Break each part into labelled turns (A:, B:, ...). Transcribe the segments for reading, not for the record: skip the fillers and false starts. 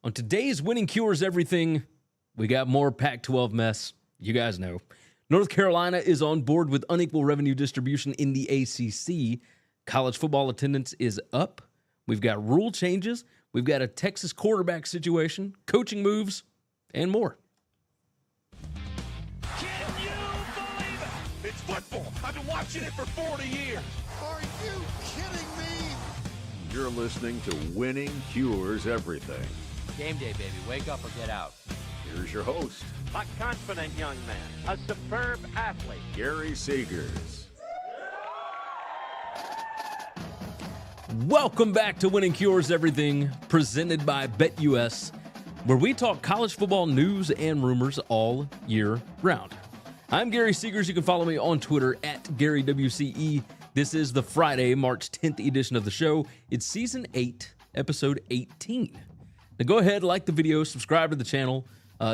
A: On today's Winning Cures Everything, we got more Pac-12 mess. You guys know. North Carolina is on board with unequal revenue distribution in the ACC. College football attendance is up. We've got rule changes. We've got a Texas quarterback situation, coaching moves, and more.
B: Can you believe it? It's football. I've been watching it for 40 years.
C: Are you kidding me?
D: You're listening to Winning Cures Everything.
E: Game day, baby. Wake up or get out.
D: Here's your host,
F: A confident young man, a superb athlete.
D: Gary Seegers.
A: Welcome back to Winning Cures Everything, presented by BetUS, where we talk college football news and rumors all year round. I'm Gary Seegers. You can follow me on Twitter at GaryWCE. This is the Friday, March 10th edition of the show. It's Season 8, Episode 18. Now go ahead, like the video, subscribe to the channel,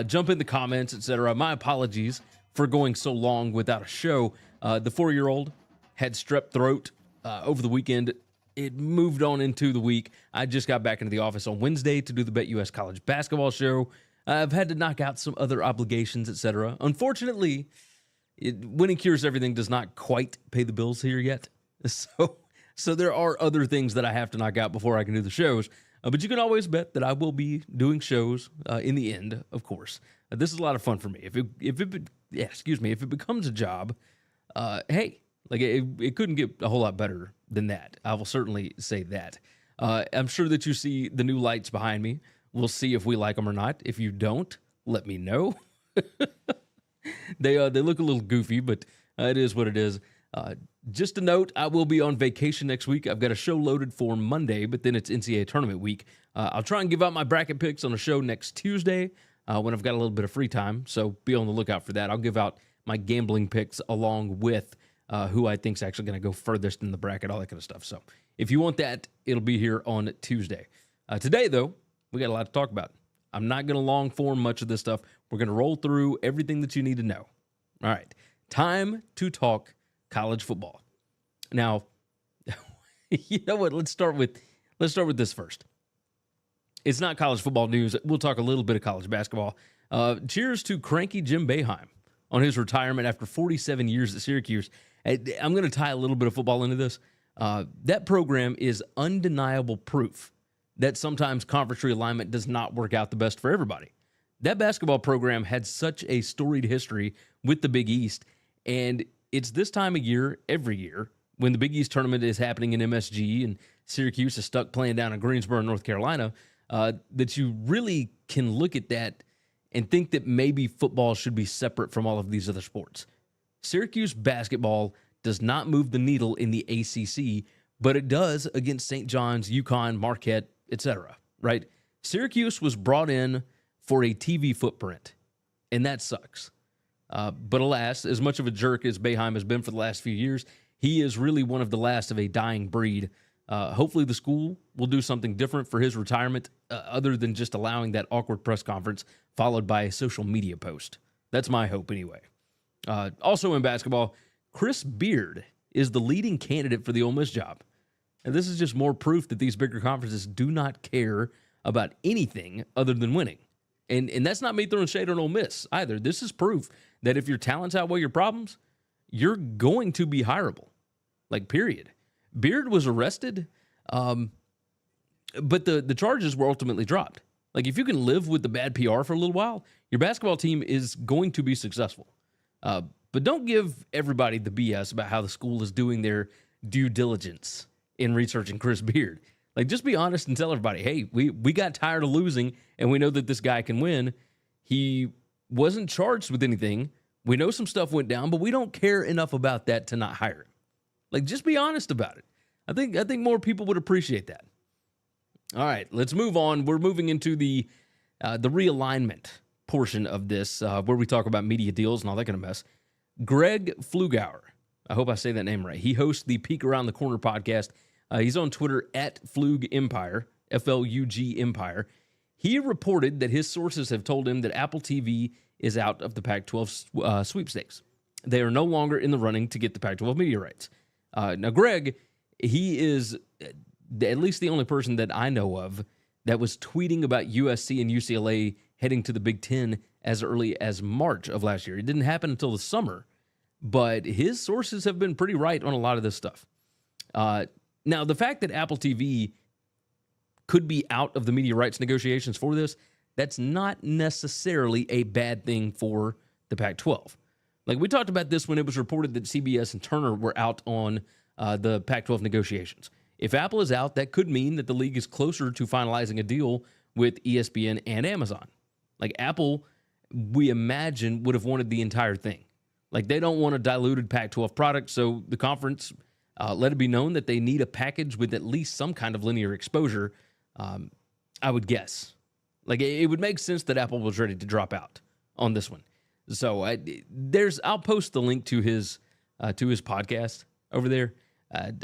A: jump in the comments, etc. My apologies for going so long without a show. The 4-year-old had strep throat over the weekend. It moved on into the week. I just got back into the office on Wednesday to do the BetUS college basketball show. I've had to knock out some other obligations, etc. Unfortunately, Winning Cures Everything does not quite pay the bills here yet. So there are other things that I have to knock out before I can do the shows. But you can always bet that I will be doing shows in the end, of course. This is a lot of fun for me. If it becomes a job, hey, like it couldn't get a whole lot better than that. I will certainly say that. I'm sure that you see the new lights behind me. We'll see if we like them or not. If you don't, let me know. They look a little goofy, but it is what it is. Just a note, I will be on vacation next week. I've got a show loaded for Monday, but then it's NCAA tournament week. I'll try and give out my bracket picks on a show next Tuesday when I've got a little bit of free time, so be on the lookout for that. I'll give out my gambling picks along with who I think is actually going to go furthest in the bracket, all that kind of stuff. So if you want that, it'll be here on Tuesday. Today, though, we got a lot to talk about. I'm not going to long form much of this stuff. We're going to roll through everything that you need to know. All right, time to talk college football. Now, you know what? Let's start with this first. It's not college football news. We'll talk a little bit of college basketball. Cheers to Cranky Jim Boeheim on his retirement after 47 years at Syracuse. I'm going to tie a little bit of football into this. That program is undeniable proof that sometimes conference realignment does not work out the best for everybody. That basketball program had such a storied history with the Big East, and it's this time of year, every year, when the Big East tournament is happening in MSG and Syracuse is stuck playing down in Greensboro, North Carolina, that you really can look at that and think that maybe football should be separate from all of these other sports. Syracuse basketball does not move the needle in the ACC, but it does against St. John's, UConn, Marquette, etc., right? Syracuse was brought in for a TV footprint, and that sucks. But alas, as much of a jerk as Boeheim has been for the last few years, he is really one of the last of a dying breed. Hopefully the school will do something different for his retirement other than just allowing that awkward press conference followed by a social media post. That's my hope anyway. Also in basketball, Chris Beard is the leading candidate for the Ole Miss job. And this is just more proof that these bigger conferences do not care about anything other than winning. And that's not me throwing shade on Ole Miss either. This is proof that if your talents outweigh your problems, you're going to be hireable. Like, period. Beard was arrested, but the charges were ultimately dropped. Like, if you can live with the bad PR for a little while, your basketball team is going to be successful. But don't give everybody the BS about how the school is doing their due diligence in researching Chris Beard. Like, just be honest and tell everybody, hey, we got tired of losing, and we know that this guy can win. He wasn't charged with anything. We know some stuff went down, but we don't care enough about that to not hire him. Like, just be honest about it. I think more people would appreciate that. All right, let's move on. We're moving into the realignment portion of this, where we talk about media deals and all that kind of mess. Greg Flugauer, I hope I say that name right. He hosts the Peek Around the Corner podcast. He's on Twitter at Flug Empire, F-L-U-G Empire. He reported that his sources have told him that Apple TV is out of the Pac-12 sweepstakes. They are no longer in the running to get the Pac-12 media rights. Now, Greg, he is at least the only person that I know of that was tweeting about USC and UCLA heading to the Big Ten as early as March of last year. It didn't happen until the summer, but his sources have been pretty right on a lot of this stuff. Now, the fact that Apple TV could be out of the media rights negotiations for this, that's not necessarily a bad thing for the Pac-12. Like, we talked about this when it was reported that CBS and Turner were out on the Pac-12 negotiations. If Apple is out, that could mean that the league is closer to finalizing a deal with ESPN and Amazon. Like, Apple, we imagine, would have wanted the entire thing. Like, they don't want a diluted Pac-12 product, so the conference let it be known that they need a package with at least some kind of linear exposure, I would guess. Like, it would make sense that Apple was ready to drop out on this one. So I'll post the link to his podcast over there.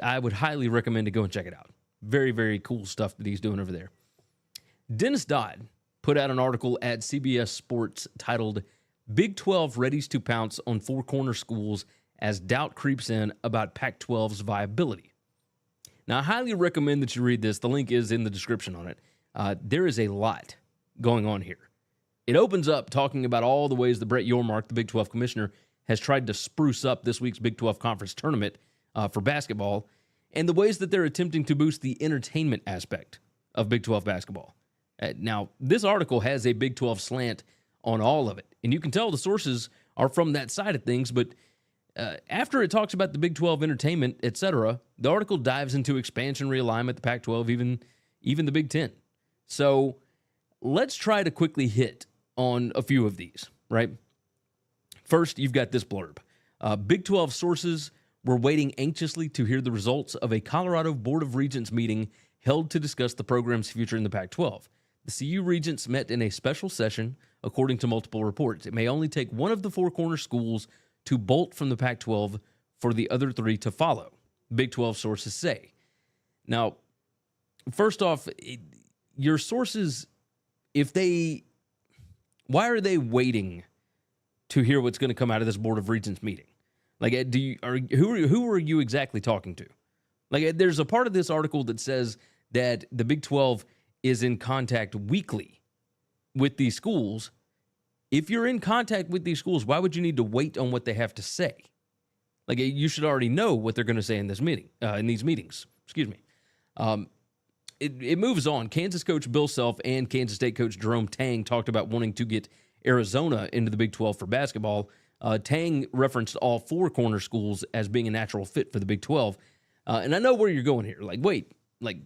A: I would highly recommend to go and check it out. Very, very cool stuff that he's doing over there. Dennis Dodd put out an article at CBS Sports titled Big 12 Readies to Pounce on Four Corner Schools as Doubt Creeps In About Pac-12's Viability. Now, I highly recommend that you read this. The link is in the description on it. There is a lot going on here. It opens up talking about all the ways that Brett Yormark, the Big 12 commissioner, has tried to spruce up this week's Big 12 conference tournament for basketball, and the ways that they're attempting to boost the entertainment aspect of Big 12 basketball. Now, this article has a Big 12 slant on all of it, and you can tell the sources are from that side of things, but after it talks about the Big 12 entertainment, etc., the article dives into expansion, realignment, the Pac-12, even the Big 10. So let's try to quickly hit on a few of these, right? First, you've got this blurb. Big 12 sources were waiting anxiously to hear the results of a Colorado Board of Regents meeting held to discuss the program's future in the Pac-12. The CU regents met in a special session, according to multiple reports. It may only take one of the four corner schools to bolt from the Pac-12 for the other three to follow, Big 12 sources say. Now, first off, your sources, why are they waiting to hear what's going to come out of this Board of Regents meeting? Like, who are you exactly talking to? Like, there's a part of this article that says that the Big 12 is in contact weekly with these schools. If you're in contact with these schools, why would you need to wait on what they have to say? Like, you should already know what they're going to say in this meeting, in these meetings. Excuse me. It moves on. Kansas coach Bill Self and Kansas State coach Jerome Tang talked about wanting to get Arizona into the Big 12 for basketball. Tang referenced all four corner schools as being a natural fit for the Big 12. And I know where you're going here. Like, wait, like,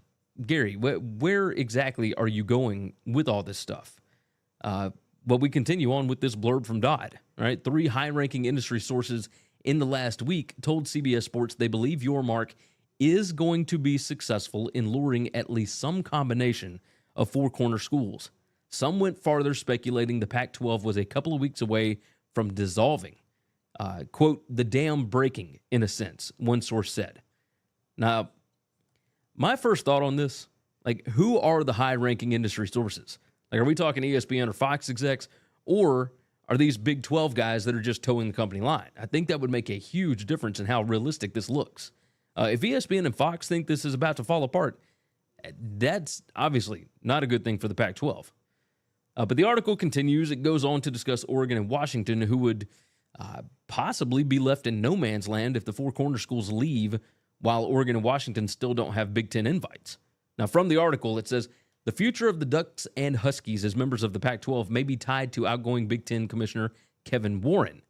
A: Gary, where exactly are you going with all this stuff? Well, we continue on with this blurb from Dodd, right? 3 high-ranking industry sources in the last week told CBS Sports they believe Yormark is going to be successful in luring at least some combination of four corner schools. Some went farther, speculating the Pac-12 was a couple of weeks away from dissolving. Quote, the dam breaking, in a sense, one source said. Now, my first thought on this, like, who are the high-ranking industry sources? Like, are we talking ESPN or Fox execs, or are these Big 12 guys that are just towing the company line? I think that would make a huge difference in how realistic this looks. If ESPN and Fox think this is about to fall apart, that's obviously not a good thing for the Pac-12. But the article continues. It goes on to discuss Oregon and Washington, who would possibly be left in no man's land if the four corner schools leave, while Oregon and Washington still don't have Big Ten invites. Now, from the article, it says, the future of the Ducks and Huskies as members of the Pac-12 may be tied to outgoing Big Ten Commissioner Kevin Warren.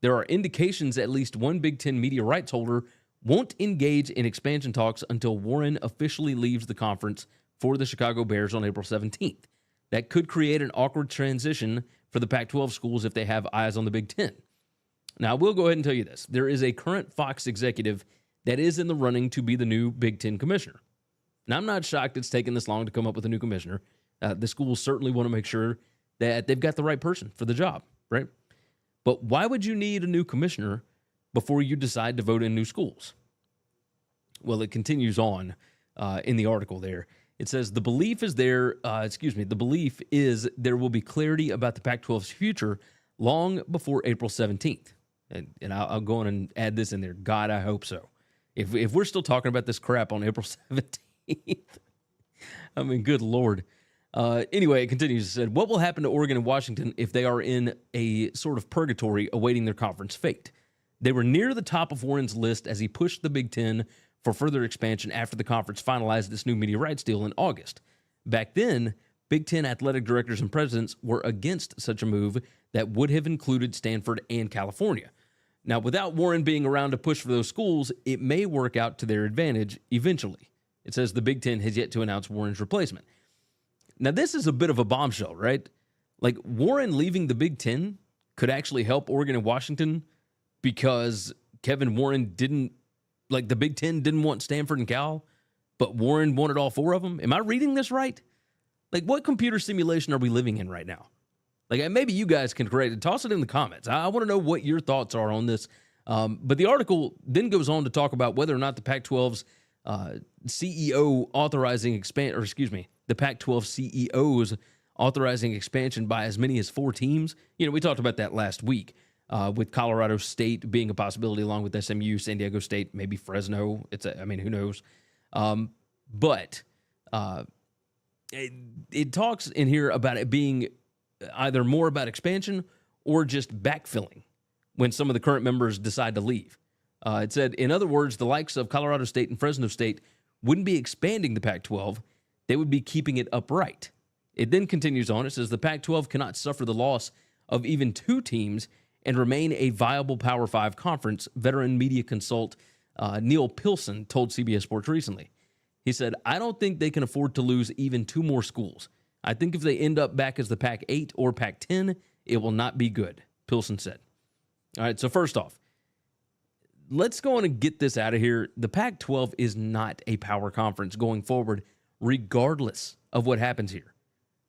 A: There are indications at least one Big Ten media rights holder won't engage in expansion talks until Warren officially leaves the conference for the Chicago Bears on April 17th. That could create an awkward transition for the Pac-12 schools if they have eyes on the Big Ten. Now, I will go ahead and tell you this. There is a current Fox executive that is in the running to be the new Big Ten commissioner. Now, I'm not shocked it's taken this long to come up with a new commissioner. The schools certainly want to make sure that they've got the right person for the job, right? But why would you need a new commissioner before you decide to vote in new schools? Well, it continues on in the article there. It says the belief is there will be clarity about the Pac-12's future long before April 17th. And I'll go on and add this in there. God, I hope so. If we're still talking about this crap on April 17th, I mean, good Lord. Anyway, it continues. It said, what will happen to Oregon and Washington if they are in a sort of purgatory awaiting their conference fate? They were near the top of Warren's list as he pushed the Big Ten for further expansion after the conference finalized its new media rights deal in August. Back then, Big Ten athletic directors and presidents were against such a move that would have included Stanford and California. Now, without Warren being around to push for those schools, it may work out to their advantage eventually. It says the Big Ten has yet to announce Warren's replacement. Now, this is a bit of a bombshell, right? Like, Warren leaving the Big Ten could actually help Oregon and Washington because Kevin Warren didn't, like, the Big Ten didn't want Stanford and Cal, but Warren wanted all four of them. Am I reading this right? Like, what computer simulation are we living in right now? Like, maybe you guys can correct it. Toss it in the comments. I want to know what your thoughts are on this. But the article then goes on to talk about whether or not the Pac-12's CEO authorizing the Pac-12 CEOs authorizing expansion by as many as 4 teams. You know, we talked about that last week with Colorado State being a possibility along with SMU, San Diego State, maybe Fresno. Who knows? But it talks in here about it being either more about expansion or just backfilling when some of the current members decide to leave. It said, in other words, the likes of Colorado State and Fresno State wouldn't be expanding the Pac-12. They would be keeping it upright. It then continues on. It says the Pac-12 cannot suffer the loss of even 2 teams and remain a viable Power 5 conference, veteran media consult Neil Pilson told CBS Sports recently. He said, I don't think they can afford to lose even 2 more schools. I think if they end up back as the Pac-8 or Pac-10, it will not be good, Pilson said. All right, so first off, let's go on and get this out of here. The Pac-12 is not a power conference going forward, regardless of what happens here.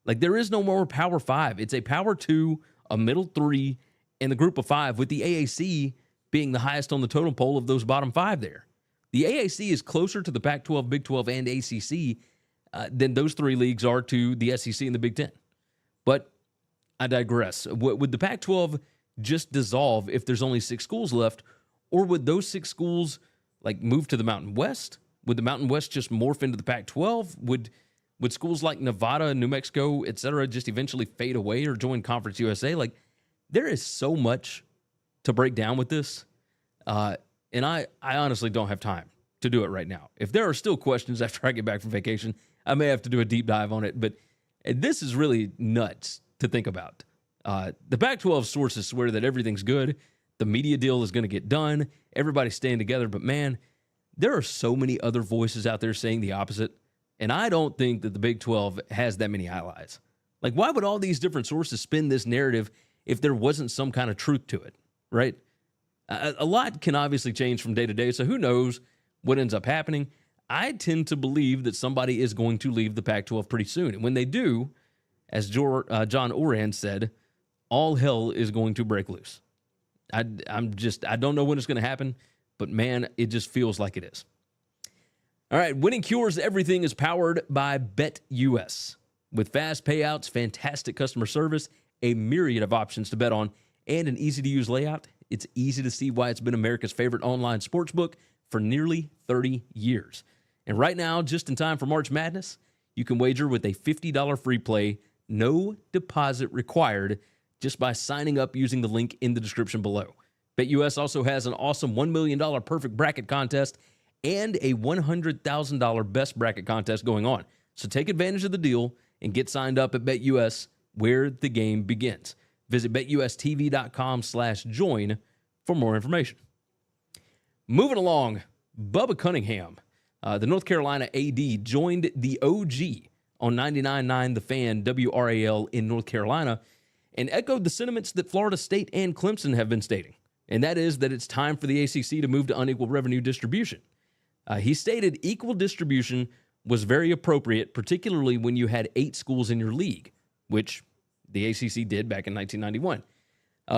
A: Like, there is no more Power 5. It's a Power 2, a Middle 3, and the Group of 5, with the AAC being the highest on the totem pole of those bottom 5 there. The AAC is closer to the Pac-12, Big 12, and ACC than those 3 leagues are to the SEC and the Big 10. But I digress. Would the Pac-12 just dissolve if there's only 6 schools left, or would those 6 schools like move to the Mountain West? Would the Mountain West just morph into the Pac-12? Would schools like Nevada, New Mexico, et cetera, just eventually fade away or join Conference USA? Like, there is so much to break down with this, and I honestly don't have time to do it right now. If there are still questions after I get back from vacation, I may have to do a deep dive on it, but this is really nuts to think about. The Pac-12 sources swear that everything's good. The media deal is going to get done. Everybody's staying together, but man, there are so many other voices out there saying the opposite, and I don't think that the Big 12 has that many allies. Like, why would all these different sources spin this narrative if there wasn't some kind of truth to it, right? A lot can obviously change from day to day, so who knows what ends up happening. I tend to believe that somebody is going to leave the Pac-12 pretty soon, and when they do, as John Oran said, all hell is going to break loose. I don't know when it's going to happen, but man, it just feels like it is. All right, Winning Cures Everything is powered by BetUS. With fast payouts, fantastic customer service, a myriad of options to bet on, and an easy-to-use layout, it's easy to see why it's been America's favorite online sportsbook for nearly 30 years. And right now, just in time for March Madness, you can wager with a $50 free play, no deposit required, just by signing up using the link in the description below. BetUS also has an awesome $1 million perfect bracket contest and a $100,000 best bracket contest going on. So take advantage of the deal and get signed up at BetUS, where the game begins. Visit BetUSTV.com/join for more information. Moving along, Bubba Cunningham, the North Carolina AD, joined the OG on 99.9 The Fan WRAL in North Carolina and echoed the sentiments that Florida State and Clemson have been stating, and that is that it's time for the ACC to move to unequal revenue distribution. He stated equal distribution was very appropriate, particularly when you had 8 schools in your league, which the ACC did back in 1991.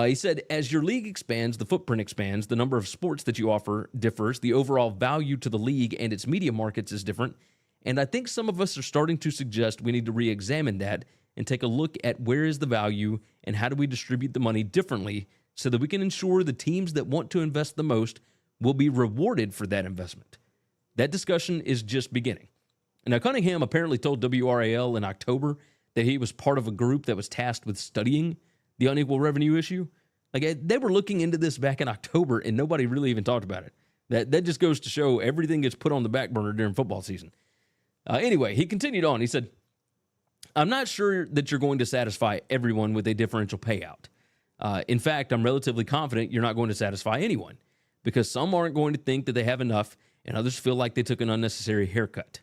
A: He said, as your league expands, the footprint expands, the number of sports that you offer differs, the overall value to the league and its media markets is different, and I think some of us are starting to suggest we need to re-examine that and take a look at where is the value and how do we distribute the money differently so that we can ensure the teams that want to invest the most will be rewarded for that investment. That discussion is just beginning. Now, Cunningham apparently told WRAL in October that he was part of a group that was tasked with studying the unequal revenue issue. Like, they were looking into this back in October, and nobody really even talked about it. That just goes to show everything gets put on the back burner during football season. Anyway, he continued on. He said, I'm not sure that you're going to satisfy everyone with a differential payout. In fact, I'm relatively confident you're not going to satisfy anyone because some aren't going to think that they have enough and others feel like they took an unnecessary haircut.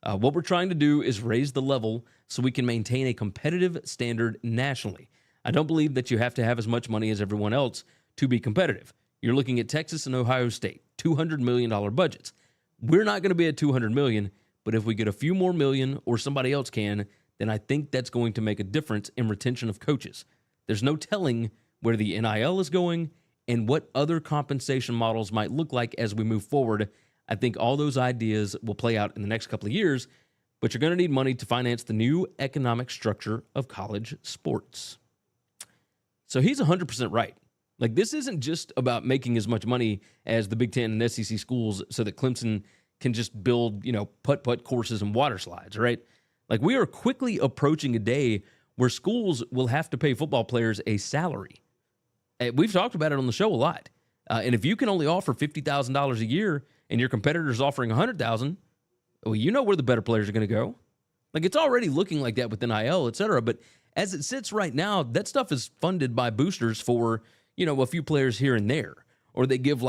A: What we're trying to do is raise the level so we can maintain a competitive standard nationally. I don't believe that you have to have as much money as everyone else to be competitive. You're looking at Texas and Ohio State, $200 million budgets. We're not going to be at $200 million, but if we get a few more million or somebody else can, then I think that's going to make a difference in retention of coaches. There's no telling where the NIL is going and what other compensation models might look like as we move forward. I think all those ideas will play out in the next couple of years, but you're going to need money to finance the new economic structure of college sports. So he's 100% right. Like, this isn't just about making as much money as the Big Ten and SEC schools so that Clemson can just build, putt-putt courses and water slides, right? Like, we are quickly approaching a day where schools will have to pay football players a salary. We've talked about it on the show a lot. And if you can only offer $50,000 a year and your competitor's offering $100,000, well, you know where the better players are going to go. Like, it's already looking like that with NIL, et cetera. But as it sits right now, that stuff is funded by boosters for, a few players here and there. Or they give,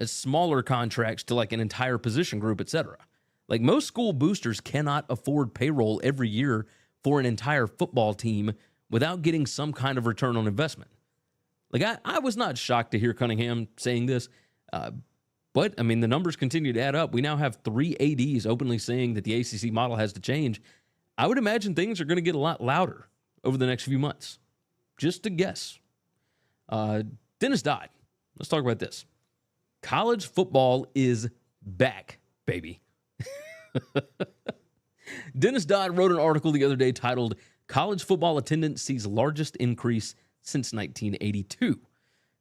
A: smaller contracts to, an entire position group, et cetera. Like, most school boosters cannot afford payroll every year for an entire football team without getting some kind of return on investment. Like, I was not shocked to hear Cunningham saying this, but, the numbers continue to add up. We now have 3 ADs openly saying that the ACC model has to change. I would imagine things are going to get a lot louder over the next few months. Just to guess. Dennis Dodd. Let's talk about this. College football is back, baby. Dennis Dodd wrote an article the other day titled, College Football Attendance Sees Largest Increase Since 1982.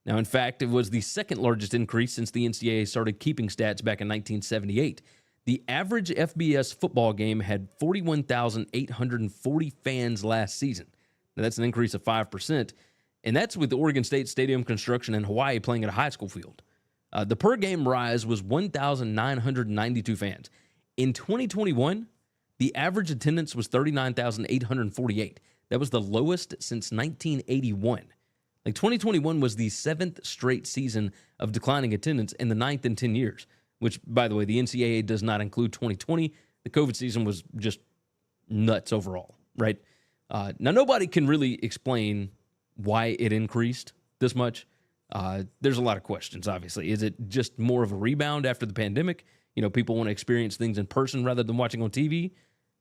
A: Now, in fact, it was the second largest increase since the NCAA started keeping stats back in 1978. The average FBS football game had 41,840 fans last season. Now, that's an increase of 5%, and that's with the Oregon State Stadium construction in Hawaii playing at a high school field. The per-game rise was 1,992 fans. In 2021, the average attendance was 39,848. That was the lowest since 1981. 2021 was the 7th straight season of declining attendance and the 9th in 10 years, which, by the way, the NCAA does not include 2020. The COVID season was just nuts overall, right? Now, nobody can really explain why it increased this much. There's a lot of questions, obviously. Is it just more of a rebound after the pandemic? People want to experience things in person rather than watching on TV,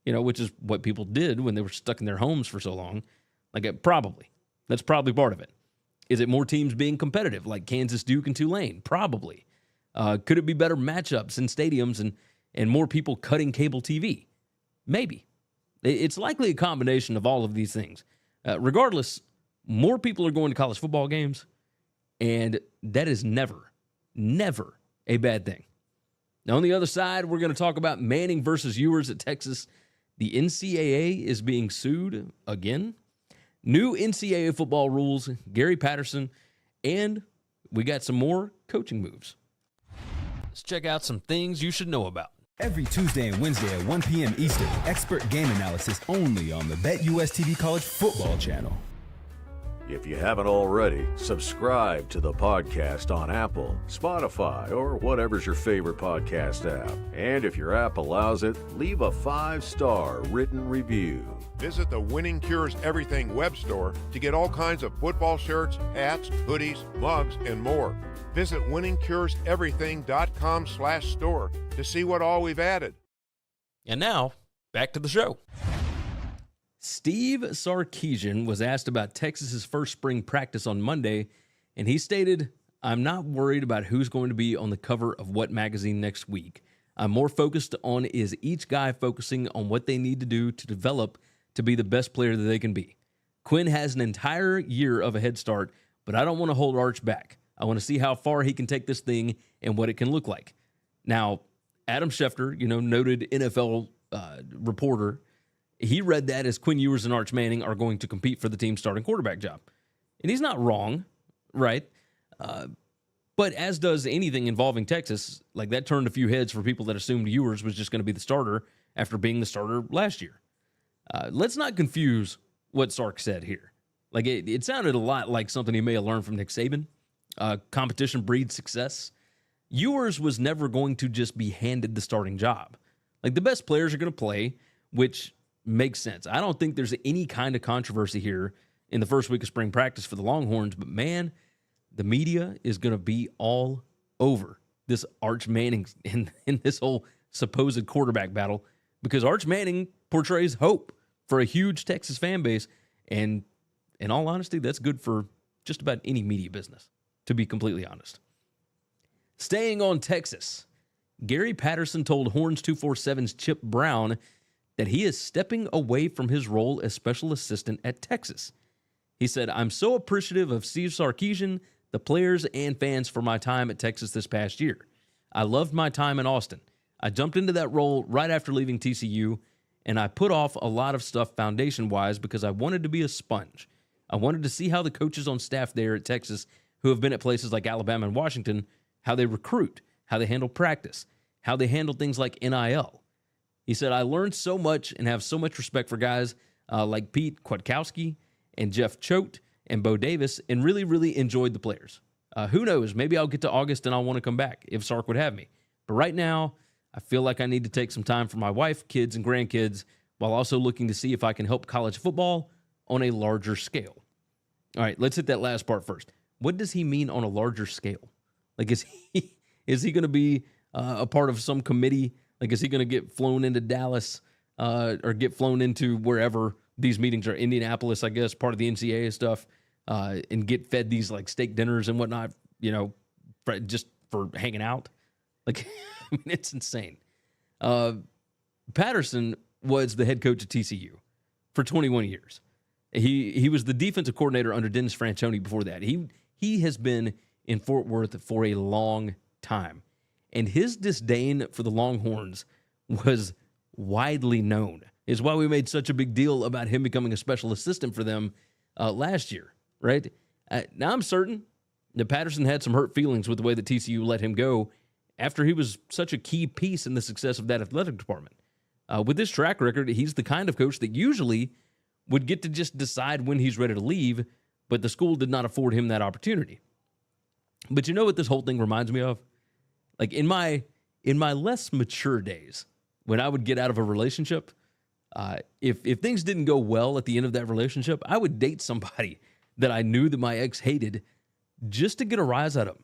A: which is what people did when they were stuck in their homes for so long. Probably. That's probably part of it. Is it more teams being competitive, like Kansas, Duke, and Tulane? Probably. Could it be better matchups in stadiums and more people cutting cable TV? Maybe. It's likely a combination of all of these things. Regardless, more people are going to college football games, and that is never a bad thing. Now, on the other side, we're going to talk about Manning versus Ewers at Texas. The NCAA is being sued again. New NCAA football rules, Gary Patterson, and we got some more coaching moves. Let's check out some things you should know about.
G: Every Tuesday and Wednesday at 1 p.m. Eastern, expert game analysis only on the BetUS TV College Football Channel.
D: If you haven't already, subscribe to the podcast on Apple, Spotify, or whatever's your favorite podcast app. And if your app allows it, leave a 5-star written review.
C: Visit the Winning Cures Everything web store to get all kinds of football shirts, hats, hoodies, mugs, and more. Visit winningcureseverything.com/store to see what all we've added.
A: And now, back to the show. Steve Sarkisian was asked about Texas's first spring practice on Monday, and he stated, I'm not worried about who's going to be on the cover of what magazine next week. I'm more focused on is each guy focusing on what they need to do to develop to be the best player that they can be. Quinn has an entire year of a head start, but I don't want to hold Arch back. I want to see how far he can take this thing and what it can look like. Now, Adam Schefter, noted NFL reporter, He read that as Quinn Ewers and Arch Manning are going to compete for the team's starting quarterback job. And he's not wrong, right? But as does anything involving Texas, like that turned a few heads for people that assumed Ewers was just going to be the starter after being the starter last year. Let's not confuse what Sark said here. Like it sounded a lot like something he may have learned from Nick Saban. Competition breeds success. Ewers was never going to just be handed the starting job. Like the best players are going to play, which makes sense. I don't think there's any kind of controversy here in the first week of spring practice for the Longhorns, but man, the media is going to be all over this Arch Manning in this whole supposed quarterback battle because Arch Manning portrays hope for a huge Texas fan base. And in all honesty, that's good for just about any media business, to be completely honest. Staying on Texas, Gary Patterson told Horns 247's Chip Brown that he is stepping away from his role as special assistant at Texas. He said, "I'm so appreciative of Steve Sarkisian, the players, and fans for my time at Texas this past year. I loved my time in Austin. I jumped into that role right after leaving TCU, and I put off a lot of stuff foundation-wise because I wanted to be a sponge. I wanted to see how the coaches on staff there at Texas who have been at places like Alabama and Washington, how they recruit, how they handle practice, how they handle things like NIL. He said, I learned so much and have so much respect for guys like Pete Kwiatkowski and Jeff Choate and Bo Davis and really, really enjoyed the players. Who knows? Maybe I'll get to August and I'll want to come back if Sark would have me. But right now, I feel like I need to take some time for my wife, kids, and grandkids while also looking to see if I can help college football on a larger scale." All right, let's hit that last part first. What does he mean on a larger scale? Like, is he going to be a part of some committee? Like, is he going to get flown into Dallas or get flown into wherever these meetings are, Indianapolis, I guess, part of the NCAA stuff, and get fed these, like, steak dinners and whatnot, just for hanging out? Like, I mean, it's insane. Patterson was the head coach at TCU for 21 years. He was the defensive coordinator under Dennis Franchione before that. He has been in Fort Worth for a long time. And his disdain for the Longhorns was widely known. It's why we made such a big deal about him becoming a special assistant for them last year, right? Now, I'm certain that Patterson had some hurt feelings with the way that TCU let him go after he was such a key piece in the success of that athletic department. With this track record, he's the kind of coach that usually would get to just decide when he's ready to leave, but the school did not afford him that opportunity. But you know what this whole thing reminds me of? Like in my less mature days, when I would get out of a relationship, if things didn't go well at the end of that relationship, I would date somebody that I knew that my ex hated just to get a rise out of them.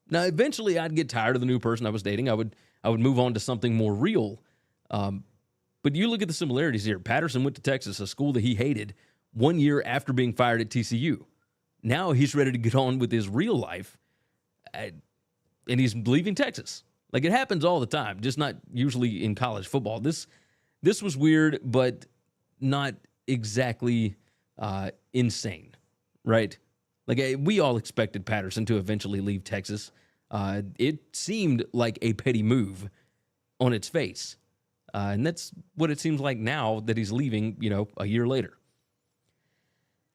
A: Now, eventually, I'd get tired of the new person I was dating. I would move on to something more real. But you look at the similarities here. Patterson went to Texas, a school that he hated, 1 year after being fired at TCU. Now he's ready to get on with his real life, and he's leaving Texas. Like, it happens all the time, just not usually in college football. This was weird, but not exactly insane, right? Like, we all expected Patterson to eventually leave Texas. It seemed like a petty move on its face. And that's what it seems like now that he's leaving, a year later.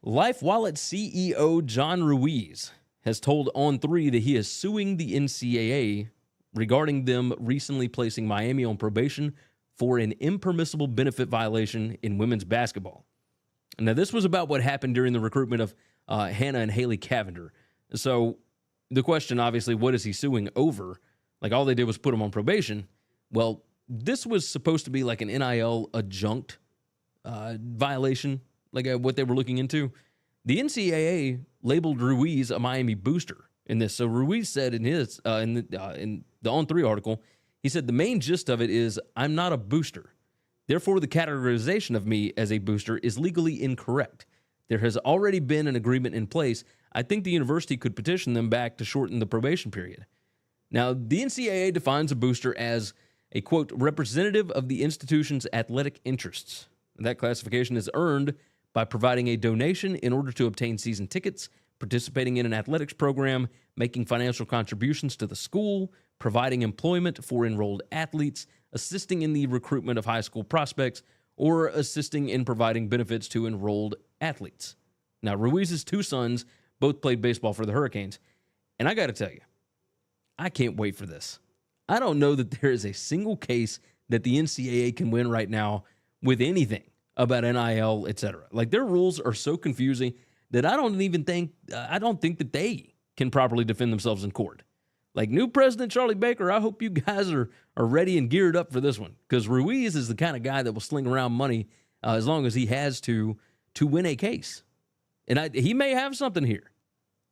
A: Life Wallet CEO John Ruiz has told On3 that he is suing the NCAA regarding them recently placing Miami on probation for an impermissible benefit violation in women's basketball. Now, this was about what happened during the recruitment of Hannah and Haley Cavender. So the question, obviously, what is he suing over? Like, all they did was put him on probation. Well, this was supposed to be like an NIL adjunct violation, like what they were looking into. The NCAA labeled Ruiz a Miami booster in this. So Ruiz said in his in the On3 article, he said the main gist of it is I'm not a booster. Therefore, the categorization of me as a booster is legally incorrect. There has already been an agreement in place. I think the university could petition them back to shorten the probation period. Now, the NCAA defines a booster as a, quote, representative of the institution's athletic interests. That classification is earned by providing a donation in order to obtain season tickets, participating in an athletics program, making financial contributions to the school, providing employment for enrolled athletes, assisting in the recruitment of high school prospects, or assisting in providing benefits to enrolled athletes. Now, Ruiz's two sons both played baseball for the Hurricanes, and I got to tell you, I can't wait for this. I don't know that there is a single case that the NCAA can win right now with anything about NIL, etc. Like, their rules are so confusing that I don't think that they can properly defend themselves in court. Like, new president Charlie Baker, I hope you guys are ready and geared up for this one, because Ruiz is the kind of guy that will sling around money as long as he has to win a case. And he may have something here.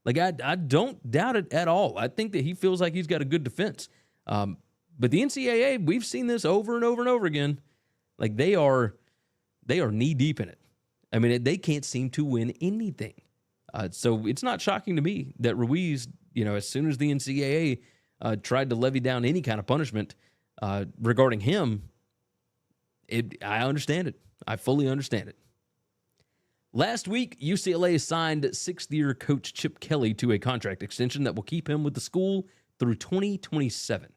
A: Like, I don't doubt it at all. I think that he feels like he's got a good defense. But the NCAA, we've seen this over and over and over again. Like, they are knee-deep in it. I mean, they can't seem to win anything. So it's not shocking to me that Ruiz, as soon as the NCAA tried to levy down any kind of punishment regarding him, I understand it. I fully understand it. Last week, UCLA signed sixth-year coach Chip Kelly to a contract extension that will keep him with the school through 2027.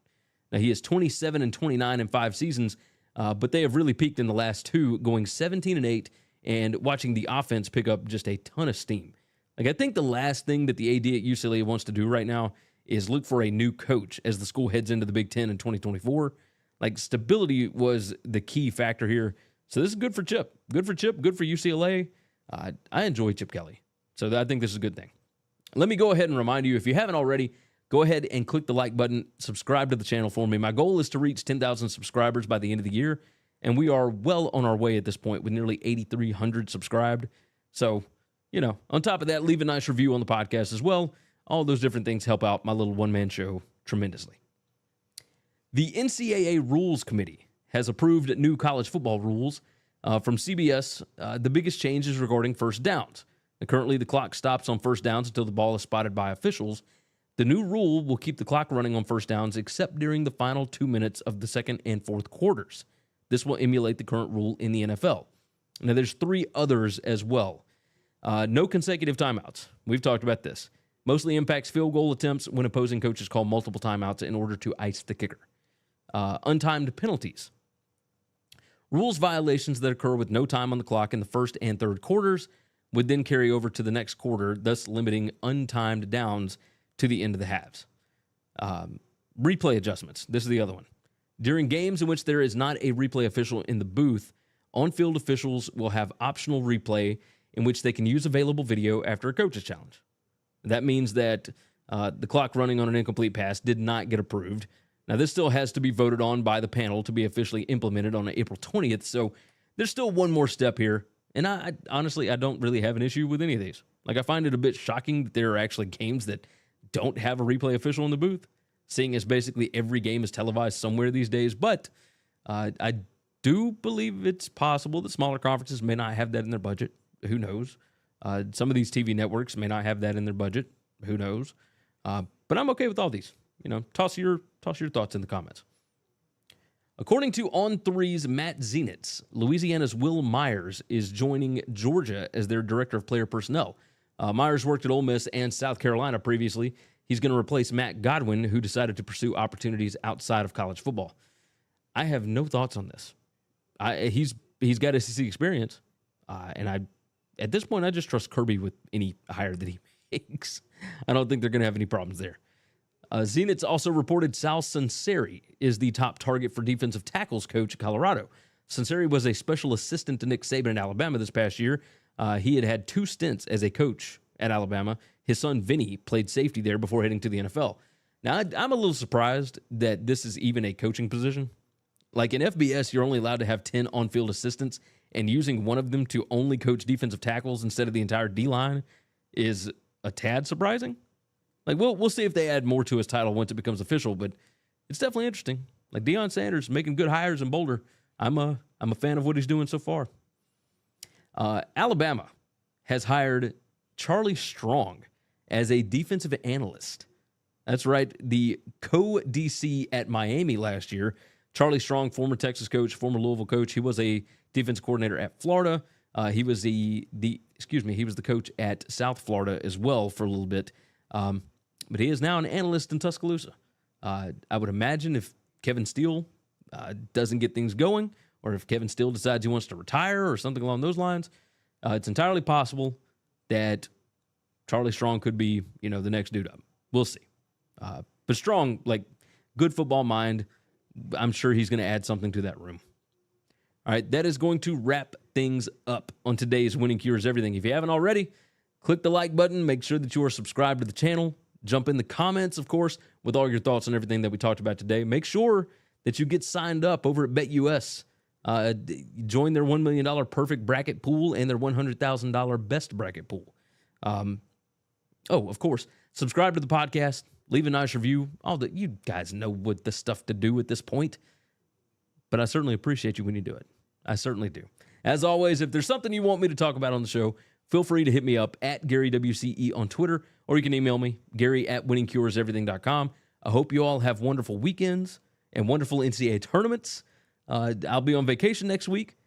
A: Now, he is 27 and 29 in 5 seasons, but they have really peaked in the last 2, going 17-8 and watching the offense pick up just a ton of steam. Like, I think the last thing that the AD at UCLA wants to do right now is look for a new coach as the school heads into the Big Ten in 2024. Like, stability was the key factor here. So this is good for Chip. Good for Chip. Good for UCLA. I enjoy Chip Kelly. So I think this is a good thing. Let me go ahead and remind you, if you haven't already, go ahead and click the like button. Subscribe to the channel for me. My goal is to reach 10,000 subscribers by the end of the year. And we are well on our way at this point with nearly 8,300 subscribed. So, on top of that, leave a nice review on the podcast as well. All those different things help out my little one-man show tremendously. The NCAA Rules Committee has approved new college football rules from CBS. The biggest change is regarding first downs. Now, currently, the clock stops on first downs until the ball is spotted by officials. The new rule will keep the clock running on first downs except during the final 2 minutes of the second and fourth quarters. This will emulate the current rule in the NFL. Now, there's 3 others as well. No consecutive timeouts. We've talked about this. Mostly impacts field goal attempts when opposing coaches call multiple timeouts in order to ice the kicker. Untimed penalties. Rules violations that occur with no time on the clock in the first and third quarters would then carry over to the next quarter, thus limiting untimed downs to the end of the halves. Replay adjustments. This is the other one. During games in which there is not a replay official in the booth, on-field officials will have optional replay in which they can use available video after a coach's challenge. That means that the clock running on an incomplete pass did not get approved. Now, this still has to be voted on by the panel to be officially implemented on April 20th, so there's still one more step here, and I honestly don't really have an issue with any of these. Like, I find it a bit shocking that there are actually games that don't have a replay official in the booth, seeing as basically every game is televised somewhere these days, but I do believe it's possible that smaller conferences may not have that in their budget. Who knows? Some of these TV networks may not have that in their budget. Who knows? But I'm okay with all these. Toss your thoughts in the comments. According to On3's Matt Zenitz, Louisiana's Will Myers is joining Georgia as their director of player personnel. Myers worked at Ole Miss and South Carolina previously. He's going to replace Matt Godwin, who decided to pursue opportunities outside of college football. I have no thoughts on this. He's got SEC experience, and at this point, I just trust Kirby with any hire that he makes. I don't think they're going to have any problems there. Zenitz also reported Sal Sunseri is the top target for defensive tackles coach at Colorado. Sunseri was a special assistant to Nick Saban in Alabama this past year. He had 2 stints as a coach at Alabama. His son, Vinny, played safety there before heading to the NFL. Now, I'm a little surprised that this is even a coaching position. Like, in FBS, you're only allowed to have 10 on-field assistants, and using one of them to only coach defensive tackles instead of the entire D-line is a tad surprising. Like, we'll see if they add more to his title once it becomes official, but it's definitely interesting. Like, Deion Sanders making good hires in Boulder. I'm a fan of what he's doing so far. Alabama has hired Charlie Strong as a defensive analyst. That's right, the co-DC at Miami last year. Charlie Strong, former Texas coach, former Louisville coach. He was a defense coordinator at Florida. He was the coach at South Florida as well for a little bit. But he is now an analyst in Tuscaloosa. I would imagine if Kevin Steele doesn't get things going, or if Kevin Steele decides he wants to retire or something along those lines, it's entirely possible that Charlie Strong could be, the next dude up. We'll see. But Strong, good football mind, I'm sure he's going to add something to that room. All right, that is going to wrap things up on today's Winning Cures Everything. If you haven't already, click the like button. Make sure that you are subscribed to the channel. Jump in the comments, of course, with all your thoughts on everything that we talked about today. Make sure that you get signed up over at BetUS. Join their $1 million perfect bracket pool and their $100,000 best bracket pool. Of course, subscribe to the podcast. Leave a nice review. You guys know what the stuff to do at this point. But I certainly appreciate you when you do it. I certainly do. As always, if there's something you want me to talk about on the show, feel free to hit me up at GaryWCE on Twitter, or you can email me, Gary@winningcureseverything.com. I hope you all have wonderful weekends and wonderful NCAA tournaments. I'll be on vacation next week,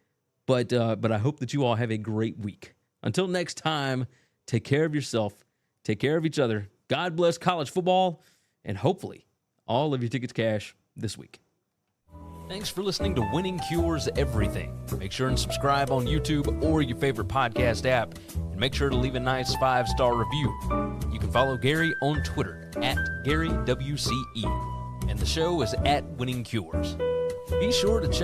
A: but I hope that you all have a great week. Until next time, take care of yourself, take care of each other. God bless college football, and hopefully all of your tickets cash this week. Thanks for listening to Winning Cures Everything. Make sure and subscribe on YouTube or your favorite podcast app, and make sure to leave a nice 5-star review. You can follow Gary on Twitter at GaryWCE, and the show is at Winning Cures. Be sure to check